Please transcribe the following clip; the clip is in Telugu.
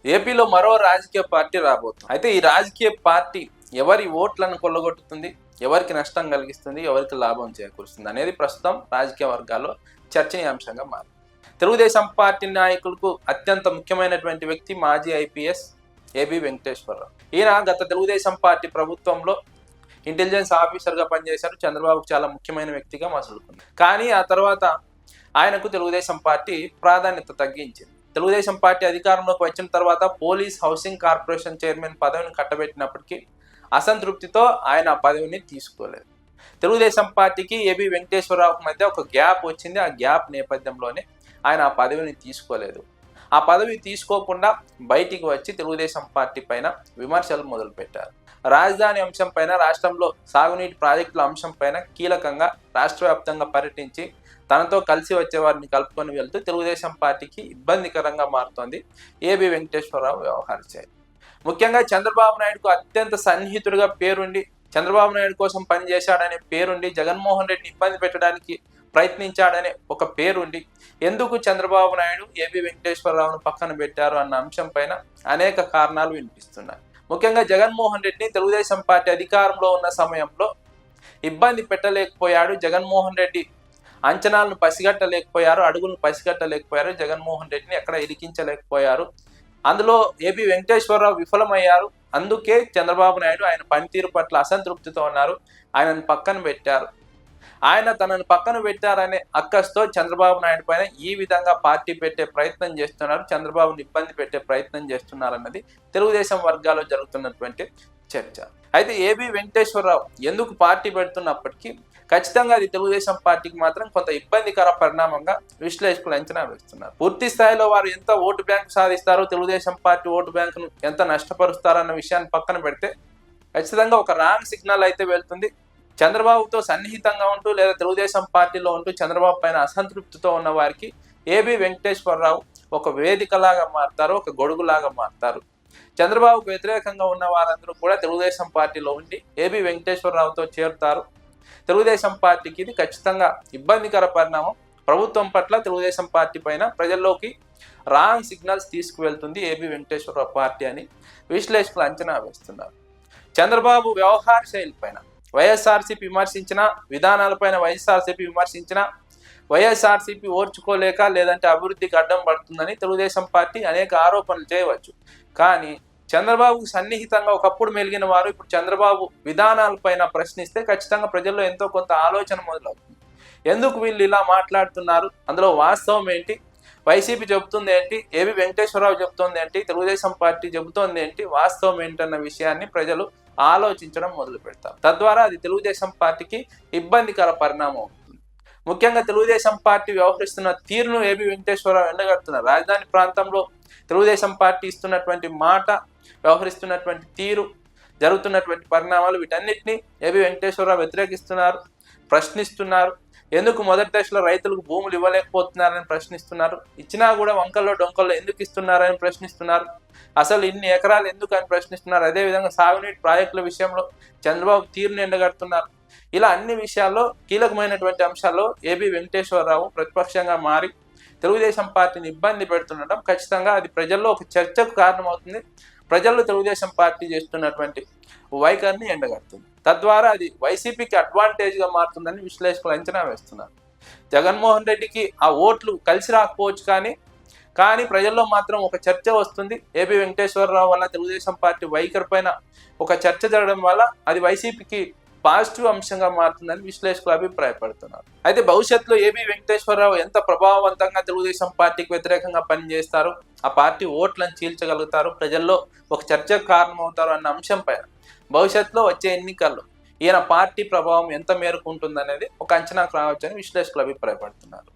ఏపీలో మరో రాజకీయ పార్టీ రాబోతుంది. అయితే ఈ రాజకీయ పార్టీ ఎవరి ఓట్లను కొల్లగొట్టుతుంది, ఎవరికి నష్టం కలిగిస్తుంది, ఎవరికి లాభం చేకూరుస్తుంది అనేది ప్రస్తుతం రాజకీయ వర్గాల్లో చర్చనీయాంశంగా మారింది. తెలుగుదేశం పార్టీ నాయకులకు అత్యంత ముఖ్యమైనటువంటి వ్యక్తి మాజీ ఐపీఎస్ ఏబి వెంకటేశ్వరరావు. ఈయన గత తెలుగుదేశం పార్టీ ప్రభుత్వంలో ఇంటెలిజెన్స్ ఆఫీసర్గా పనిచేశారు. చంద్రబాబుకు చాలా ముఖ్యమైన వ్యక్తిగా మసులుకుంది. కానీ ఆ తర్వాత ఆయనకు తెలుగుదేశం పార్టీ ప్రాధాన్యత తగ్గించింది. తెలుగుదేశం పార్టీ అధికారంలోకి వచ్చిన తర్వాత పోలీస్ హౌసింగ్ కార్పొరేషన్ చైర్మన్ పదవిని కట్టబెట్టినప్పటికీ అసంతృప్తితో ఆయన ఆ పదవిని తీసుకోలేదు. తెలుగుదేశం పార్టీకి ఏబి వెంకటేశ్వరరావుకి మధ్య ఒక గ్యాప్ వచ్చింది. ఆ గ్యాప్ నేపథ్యంలోనే ఆయన ఆ పదవిని తీసుకోలేదు. ఆ పదవి తీసుకోకుండా బయటికి వచ్చి తెలుగుదేశం పార్టీ పైన విమర్శలు మొదలుపెట్టారు. రాజధాని అంశం పైన, రాష్ట్రంలో సాగునీటి ప్రాజెక్టుల అంశం పైన కీలకంగా రాష్ట్ర వ్యాప్తంగా పర్యటించి తనతో కలిసి వచ్చే వారిని కలుపుకొని వెళ్తూ తెలుగుదేశం పార్టీకి ఇబ్బందికరంగా మారుతోంది ఏబి వెంకటేశ్వరరావు వ్యవహార శైలి. ముఖ్యంగా చంద్రబాబు నాయుడుకు అత్యంత సన్నిహితుడిగా పేరుండి, చంద్రబాబు నాయుడు కోసం పనిచేశాడనే పేరుండి, జగన్మోహన్ రెడ్డిని ఇబ్బంది పెట్టడానికి ప్రయత్నించాడనే ఒక పేరుండి, ఎందుకు చంద్రబాబు నాయుడు ఏబి వెంకటేశ్వరరావును పక్కన పెట్టారు అన్న అంశం పైన అనేక కారణాలు వినిపిస్తున్నాయి. ముఖ్యంగా జగన్మోహన్ రెడ్డిని తెలుగుదేశం పార్టీ అధికారంలో ఉన్న సమయంలో ఇబ్బంది పెట్టలేకపోయాడు. జగన్మోహన్ రెడ్డి అంచనాలను పసిగట్టలేకపోయారు, అడుగులను పసిగట్టలేకపోయారు. జగన్మోహన్ రెడ్డిని ఎక్కడ ఇరికించలేకపోయారు. అందులో ఏబి వెంకటేశ్వరరావు విఫలమయ్యారు. అందుకే చంద్రబాబు నాయుడు ఆయన పనితీరు పట్ల అసంతృప్తితో ఉన్నారు. ఆయనను పక్కన పెట్టారు. ఆయన తనను పక్కన పెట్టారనే అక్కస్తో చంద్రబాబు నాయుడు పైన ఈ విధంగా పార్టీ పెట్టే ప్రయత్నం చేస్తున్నారు, చంద్రబాబుని ఇబ్బంది పెట్టే ప్రయత్నం చేస్తున్నారు అన్నది తెలుగుదేశం వర్గాల్లో జరుగుతున్నటువంటి చర్చ. అయితే ఏబి వెంకటేశ్వరరావు ఎందుకు పార్టీ పెడుతున్నప్పటికీ ఖచ్చితంగా అది తెలుగుదేశం పార్టీకి మాత్రం కొంత ఇబ్బందికర పరిణామంగా విశ్లేషకులు అంచనా వేస్తున్నారు. పూర్తి స్థాయిలో వారు ఎంత ఓటు బ్యాంకు సాధిస్తారో, తెలుగుదేశం పార్టీ ఓటు బ్యాంకును ఎంత నష్టపరుస్తారన్న విషయాన్ని పక్కన పెడితే ఖచ్చితంగా ఒక రాంగ్ సిగ్నల్ అయితే వెళ్తుంది. చంద్రబాబుతో సన్నిహితంగా ఉంటూ లేదా తెలుగుదేశం పార్టీలో ఉంటూ చంద్రబాబు పైన అసంతృప్తితో ఉన్న వారికి ఏబి వెంకటేశ్వరరావు ఒక వేదికలాగా మారుతారు, ఒక గొడుగులాగా మారుతారు. చంద్రబాబుకు వ్యతిరేకంగా ఉన్న వారందరూ కూడా తెలుగుదేశం పార్టీలో ఉండి ఏబి వెంకటేశ్వరరావుతో చేరుతారు. తెలుగుదేశం పార్టీకి ఇది ఖచ్చితంగా ఇబ్బందికర పరిణామం. ప్రభుత్వం పట్ల తెలుగుదేశం పార్టీ పైన ప్రజల్లోకి రాంగ్ సిగ్నల్స్ తీసుకువెళ్తుంది ఏబి వెంకటేశ్వరరావు పార్టీ అని విశ్లేషకులు అంచనా వేస్తున్నారు. చంద్రబాబు వ్యవహార శైలి పైన వైఎస్ఆర్సీపీ విమర్శించిన, విధానాలపైన వైఎస్ఆర్సీపీ విమర్శించిన, వైఎస్ఆర్సీపీ ఓర్చుకోలేక లేదంటే అభివృద్ధికి అడ్డం పడుతుందని తెలుగుదేశం పార్టీ అనేక ఆరోపణలు చేయవచ్చు. కానీ చంద్రబాబుకు సన్నిహితంగా ఒకప్పుడు మెలిగిన వారు ఇప్పుడు చంద్రబాబు విధానాలపైన ప్రశ్నిస్తే ఖచ్చితంగా ప్రజల్లో ఎంతో కొంత ఆలోచన మొదలవుతుంది. ఎందుకు వీళ్ళు ఇలా మాట్లాడుతున్నారు, అందులో వాస్తవం ఏంటి, వైసీపీ చెబుతుంది ఏంటి, ఏబి వెంకటేశ్వరరావు చెబుతోంది ఏంటి, తెలుగుదేశం పార్టీ చెబుతోంది ఏంటి, వాస్తవం ఏంటన్న విషయాన్ని ప్రజలు ఆలోచించడం మొదలు పెడతారు. తద్వారా అది తెలుగుదేశం పార్టీకి ఇబ్బందికర పరిణామం అవుతుంది. ముఖ్యంగా తెలుగుదేశం పార్టీ వ్యవహరిస్తున్న తీరును ఏబి వెంకటేశ్వరరావు ఎండగడుతున్నారు. రాజధాని ప్రాంతంలో తెలుగుదేశం పార్టీ ఇస్తున్నటువంటి మాట, వ్యవహరిస్తున్నటువంటి తీరు, జరుగుతున్నటువంటి పరిణామాలు, వీటన్నిటిని ఏబి వెంకటేశ్వరరావు వ్యతిరేకిస్తున్నారు, ప్రశ్నిస్తున్నారు. ఎందుకు మొదటి దశలో రైతులకు భూములు ఇవ్వలేకపోతున్నారని ప్రశ్నిస్తున్నారు. ఇచ్చినా కూడా వంకల్లో డొంకల్లో ఎందుకు ఇస్తున్నారని ప్రశ్నిస్తున్నారు. అసలు ఇన్ని ఎకరాలు ఎందుకు అని ప్రశ్నిస్తున్నారు. అదేవిధంగా సాగునీటి ప్రాజెక్టుల విషయంలో చంద్రబాబు తీరును ఎండగడుతున్నారు. ఇలా అన్ని విషయాల్లో కీలకమైనటువంటి అంశాల్లో ఏబి వెంకటేశ్వరరావు ప్రతిపక్షంగా మారి తెలుగుదేశం పార్టీని ఇబ్బంది పెడుతుండడం ఖచ్చితంగా అది ప్రజల్లో ఒక చర్చకు కారణమవుతుంది. ప్రజల్లో తెలుగుదేశం పార్టీ చేస్తున్నటువంటి వైఖరిని ఎండగడుతుంది. తద్వారా అది వైసీపీకి అడ్వాంటేజ్గా మారుతుందని విశ్లేషకులు అంచనా వేస్తున్నారు. జగన్మోహన్ రెడ్డికి ఆ ఓట్లు కలిసి రాకపోవచ్చు, కానీ ప్రజల్లో మాత్రం ఒక చర్చ వస్తుంది. ఏబి వెంకటేశ్వరరావు వల్ల తెలుగుదేశం పార్టీ వైఖరి పైన ఒక చర్చ జరగడం వల్ల అది వైసీపీకి పాజిటివ్ అంశంగా మారుతుందని విశ్లేషకులు అభిప్రాయపడుతున్నారు. అయితే భవిష్యత్తులో ఏబి వెంకటేశ్వరరావు ఎంత ప్రభావవంతంగా తెలుగుదేశం పార్టీకి వ్యతిరేకంగా పనిచేస్తారు, ఆ పార్టీ ఓట్లను చీల్చగలుగుతారు, ప్రజల్లో ఒక చర్చకు కారణమవుతారు అన్న అంశం పైన భవిష్యత్తులో వచ్చే ఎన్నికల్లో ఈయన పార్టీ ప్రభావం ఎంత మేరకు ఉంటుందనేది ఒక అంచనాకు రావచ్చని విశ్లేషకులు అభిప్రాయపడుతున్నారు.